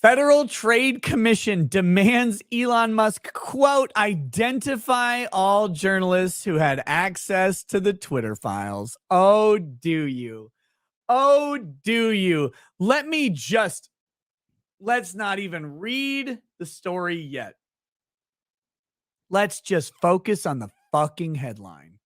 Federal Trade Commission demands Elon Musk, quote, identify all journalists who had access to the Twitter files. Oh, do you? Oh, do you? Let's not even read the story yet. Let's just focus on the fucking headline.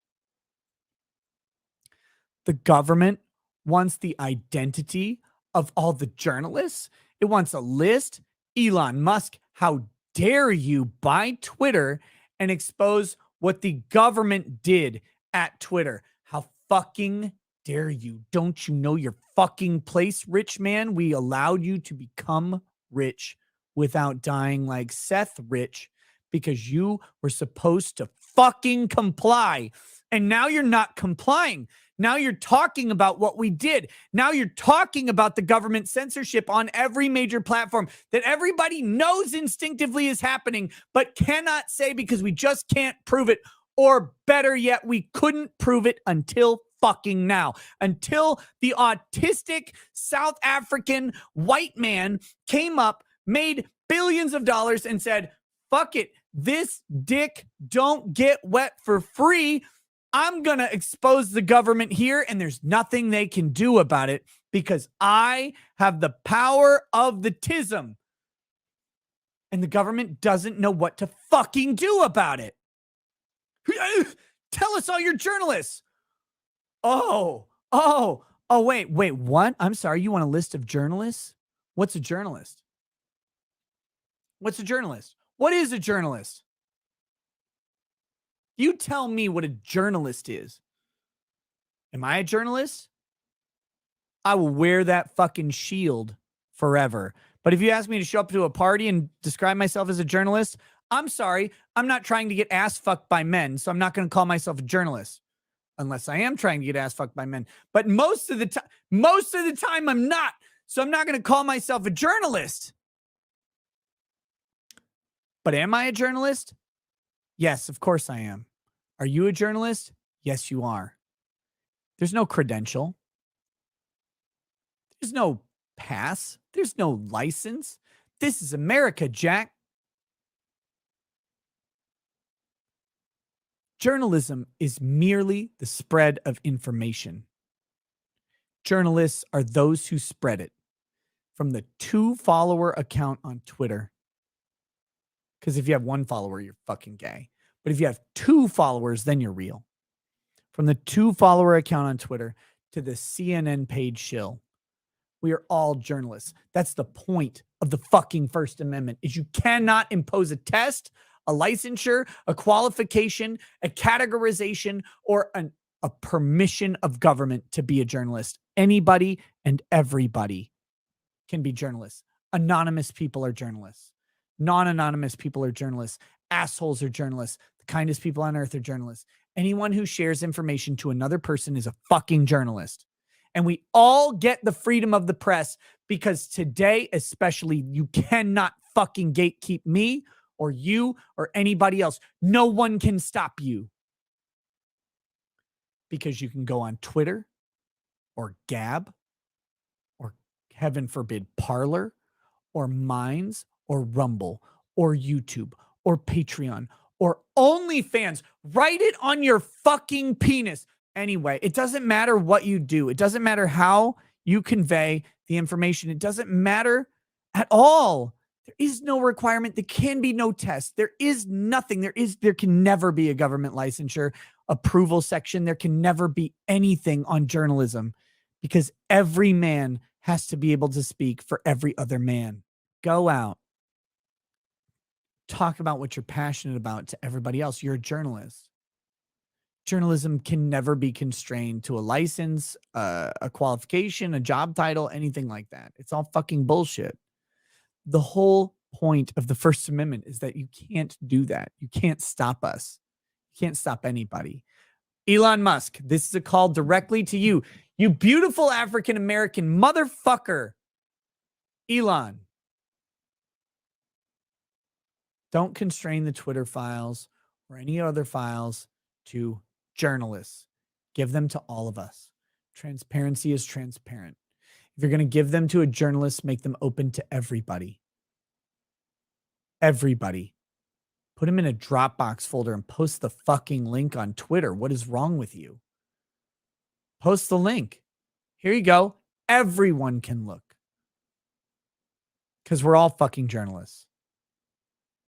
The government wants the identity of all the journalists. It wants a list. Elon Musk, how dare you buy Twitter and expose what the government did at Twitter? How fucking dare you? Don't you know your fucking place, rich man? We allowed you to become rich without dying like Seth Rich because you were supposed to fucking comply. And now you're not complying. Now you're talking about what we did. Now you're talking about the government censorship on every major platform that everybody knows instinctively is happening, but cannot say because we just can't prove it. Or better yet, we couldn't prove it until fucking now. Until the autistic South African white man came up, made billions of dollars and said, fuck it, this dick don't get wet for free. I'm going to expose the government here, and there's nothing they can do about it because I have the power of the tism. And the government doesn't know what to fucking do about it. Tell us all your journalists. Wait, what? I'm sorry, you want a list of journalists? What's a journalist? What's a journalist? What is a journalist? You tell me what a journalist is. Am I a journalist? I will wear that fucking shield forever. But if you ask me to show up to a party and describe myself as a journalist, I'm sorry. I'm not trying to get ass fucked by men, so I'm not going to call myself a journalist. Unless I am trying to get ass fucked by men. But most of the time I'm not. So I'm not going to call myself a journalist. But am I a journalist? Yes, of course I am. Are you a journalist? Yes, you are. There's no credential. There's no pass. There's no license. This is America, Jack. Journalism is merely the spread of information. Journalists are those who spread it. From the 2-follower account on Twitter. Because if you have 1 follower, you're fucking gay. But if you have 2 followers, then you're real. From the 2-follower account on Twitter to the CNN page shill. We are all journalists. That's the point of the fucking First Amendment, is you cannot impose a test, a licensure, a qualification, a categorization, or a permission of government to be a journalist. Anybody and everybody can be journalists. Anonymous people are journalists. Non-anonymous people are journalists. Assholes are journalists. The kindest people on earth are journalists. Anyone who shares information to another person is a fucking journalist. And we all get the freedom of the press because today, especially, you cannot fucking gatekeep me or you or anybody else. No one can stop you. Because you can go on Twitter or Gab or, heaven forbid, Parler or Minds or Rumble or YouTube or Patreon or OnlyFans. Write it on your fucking penis. Anyway, it doesn't matter what you do. It doesn't matter how you convey the information. It doesn't matter at all. There is no requirement. There can be no test. There is nothing. There can never be a government licensure approval section. There can never be anything on journalism because every man has to be able to speak for every other man. Go out. Talk about what you're passionate about to everybody else. You're a journalist. Journalism can never be constrained to a license, a qualification, a job title, anything like that. It's all fucking bullshit. The whole point of the First Amendment is that you can't do that. You can't stop us. You can't stop anybody. Elon Musk, this is a call directly to you. You beautiful African-American motherfucker. Elon. Don't constrain the Twitter files or any other files to journalists. Give them to all of us. Transparency is transparent. If you're going to give them to a journalist, make them open to everybody. Everybody. Put them in a Dropbox folder and post the fucking link on Twitter. What is wrong with you? Post the link. Here you go. Everyone can look. Because we're all fucking journalists.